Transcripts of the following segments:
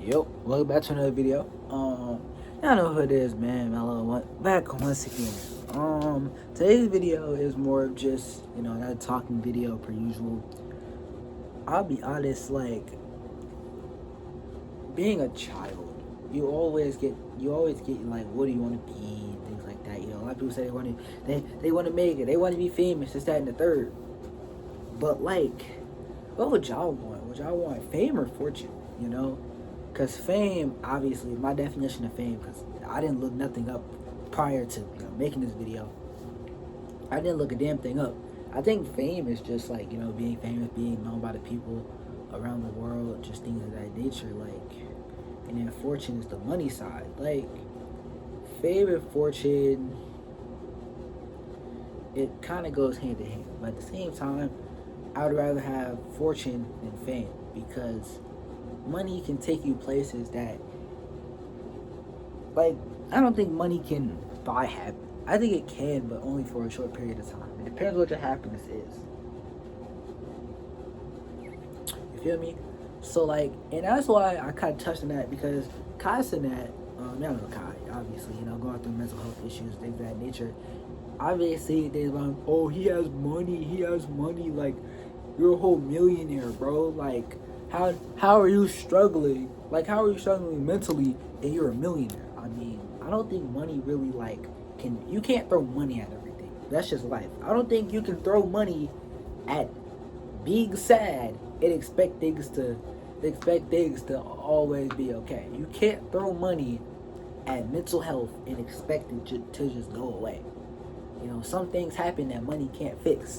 Yep, welcome back to another video. Y'all know who it is, man. Mello back once again. Today's video is more of just, another talking video per usual. I'll be honest, like, being a child, you always get like, what do you want to be, and things like that. A lot of people say they want to make it, they want to be famous, this, that, and the third. But like, what would y'all want? Would y'all want fame or fortune? Because fame, obviously, my definition of fame, because I didn't look nothing up prior to making this video. I didn't look a damn thing up. I think fame is just like, being famous, being known by the people around the world, just things of that nature. Like, and then fortune is the money side. Like, fame and fortune, it kind of goes hand in hand. But at the same time, I would rather have fortune than fame because money can take you places that, like, I don't think money can buy happiness. I think it can, but only for a short period of time. It depends what your happiness is. You feel me? So, like, and that's why I kind of touched on that, because Kai said that, y'all know Kai, obviously, going through mental health issues, things of that nature. Obviously, they're like, oh, he has money, like, you're a whole millionaire, bro. Like, how are you struggling? Like, how are you struggling mentally and you're a millionaire? I mean, I don't think money really, like, you can't throw money at everything. That's just life. I don't think you can throw money at being sad and expect things to always be okay. You can't throw money at mental health and expect it to just go away. Some things happen that money can't fix.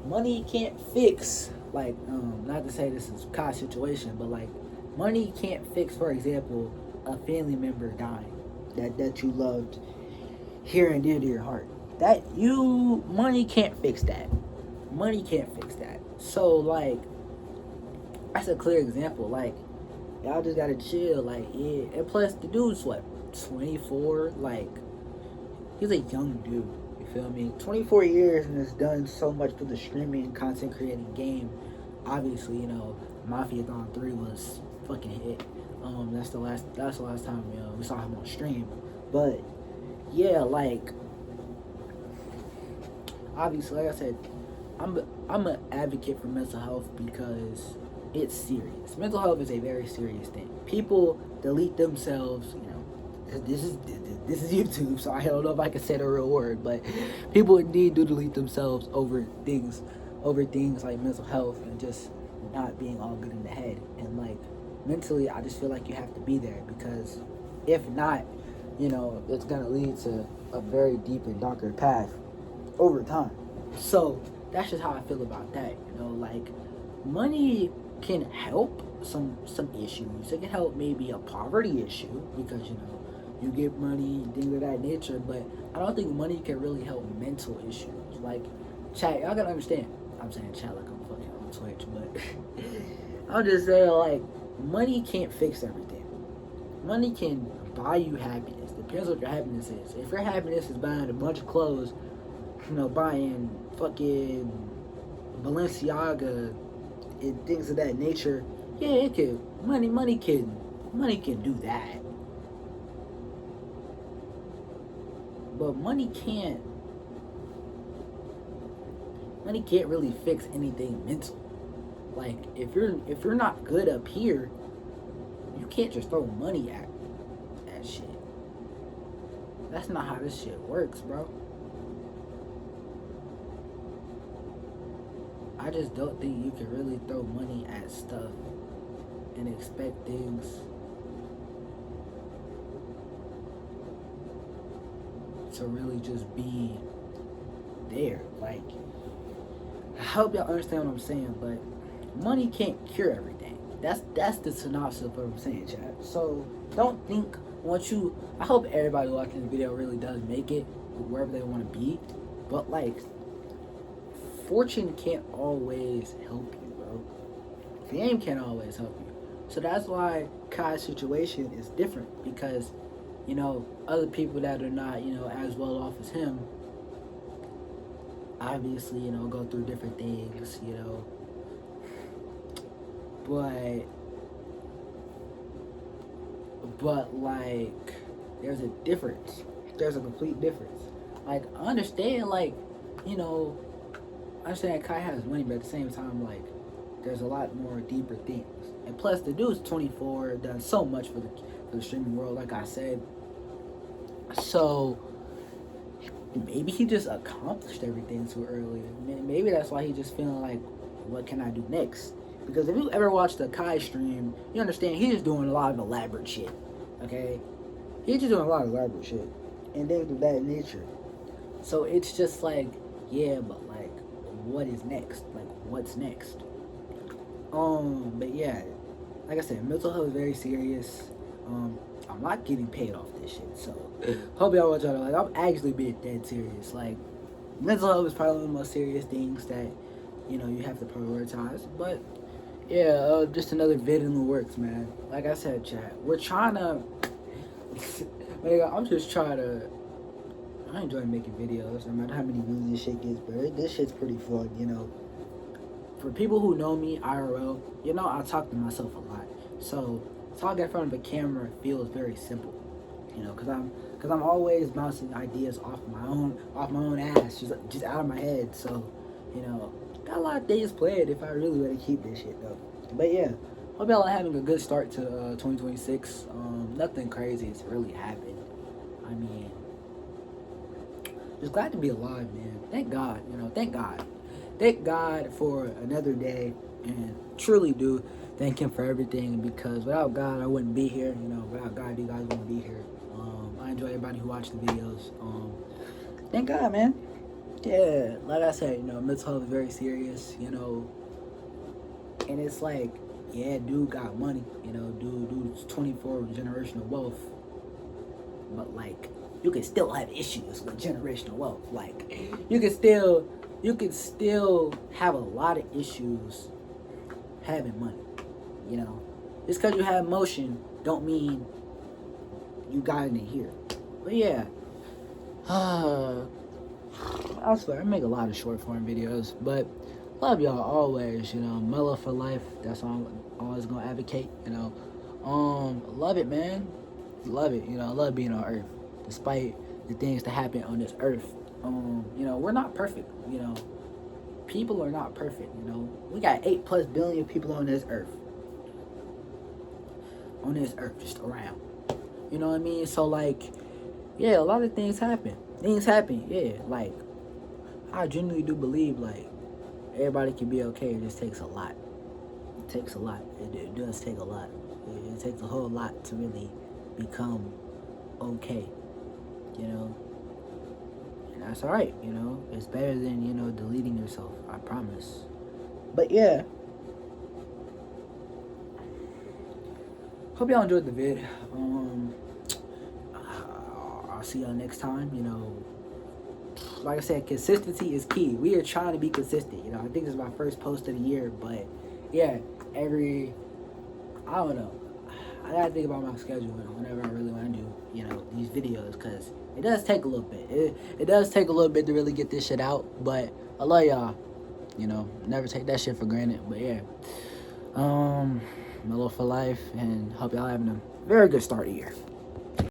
Money can't fix, like, not to say this is Kai's situation, but like, money can't fix, for example, a family member dying that you loved here and dear to your heart. Money can't fix that. Money can't fix that. So, like, that's a clear example. Like, y'all just gotta chill. Like, yeah. And plus, the dude's what, 24? Like, he's a young dude. You feel me? 24 years and has done so much for the streaming and content creating game. Obviously, Mafia Dawn 3 was fucking hit. That's the last time we saw him on stream. But yeah, like, obviously, like I said, I'm an advocate for mental health because it's serious. Mental health is a very serious thing. People delete themselves, this is YouTube, so I don't know if I can say the real word, but people indeed do delete themselves over things like mental health and just not being all good in the head. And like, mentally, I just feel like you have to be there, because if not, it's gonna lead to a very deep and darker path over time. So that's just how I feel about that. Like, money can help some issues. It can help maybe a poverty issue, because you get money and things of that nature. But I don't think money can really help mental issues. Like, chat, y'all gotta understand. I'm saying chat like I'm fucking on Twitch, but I'm just saying, like, money can't fix everything. Money can buy you happiness. Depends what your happiness is. If your happiness is buying a bunch of clothes, buying fucking Balenciaga and things of that nature, yeah, it could. Money can do that. But money can't really fix anything mental. Like, if you're not good up here, you can't just throw money at shit. That's not how this shit works, bro. I just don't think you can really throw money at stuff and expect things to really just be there. Like, I hope y'all understand what I'm saying, but money can't cure everything. That's the synopsis of what I'm saying, chat. So don't think I hope everybody watching the video really does make it wherever they want to be. But like, fortune can't always help you, bro. Fame can't always help you. So that's why Kai's situation is different, because other people that are not as well off as him, obviously go through different things, but but like, there's a difference. There's a complete difference. Like, I understand, like, you know, I understand Kai has money, but at the same time, like, there's a lot more deeper things. And plus, the dude's 24, done so much for the streaming world, like I said. So maybe he just accomplished everything too early. Maybe that's why he's just feeling like, what can I do next? Because if you ever watched the Kai stream, you understand he's just doing a lot of elaborate shit. Okay? He's just doing a lot of elaborate shit. And things of that nature. So it's just like, yeah, but like, what is next? Like, what's next? But yeah, like I said, mental health is very serious. I'm not getting paid off this shit, so hope y'all watch out. Like, I'm actually being dead serious. Like, mental health is probably one of the most serious things that, you know, you have to prioritize. But yeah, just another vid in the works, man. Like I said, chat, we're trying to. I'm just trying to. I enjoy making videos, no matter how many views this shit gets, but this shit's pretty fun, you know. For people who know me IRL, you know I talk to myself a lot. So talking in front of a camera feels very simple, you know, cause I'm always bouncing ideas off my own ass, just out of my head. So, you know, got a lot of things planned if I really want to keep this shit though. But yeah, hope y'all are having a good start to 2026. Nothing crazy has really happened. I mean, just glad to be alive, man. Thank God, you know, thank God. Thank God for another day, and truly do thank him for everything, because without God, I wouldn't be here. You know, without God, you guys wouldn't be here. I enjoy everybody who watched the videos. Thank God, man. Yeah, like I said, you know, mental health is very serious, you know, and it's like, yeah, dude got money, you know, dude's 24 generational wealth, but like, you can still have issues with generational wealth. Like, you can still have a lot of issues having money, you know. Just because you have motion don't mean you got it in here. But yeah, I swear I make a lot of short form videos, but love y'all always, you know. Mellow for life, that's all I'm always gonna advocate, you know. Love it, man. Love it, you know. I love being on Earth, despite the things that happen on this Earth. You know, we're not perfect, you know. People are not perfect, you know. We got 8+ billion people on this Earth. On this Earth, just around. You know what I mean? So like, yeah, a lot of things happen. Yeah. Like, I genuinely do believe like everybody can be okay. It just takes a lot. It takes a lot. It does take a lot. It takes a whole lot to really become okay. You know. And that's alright, you know. It's better than, you know, deleting yourself. I promise. But yeah. Hope y'all enjoyed the vid. I'll see y'all next time. You know, like I said, consistency is key. We are trying to be consistent. You know, I think this is my first post of the year, but yeah, I don't know. I gotta think about my schedule whenever I really want to do, you know, these videos, because it does take a little bit. It does take a little bit to really get this shit out, but I love y'all. You know, never take that shit for granted. But yeah, mellow for life, and hope y'all having a very good start of the year.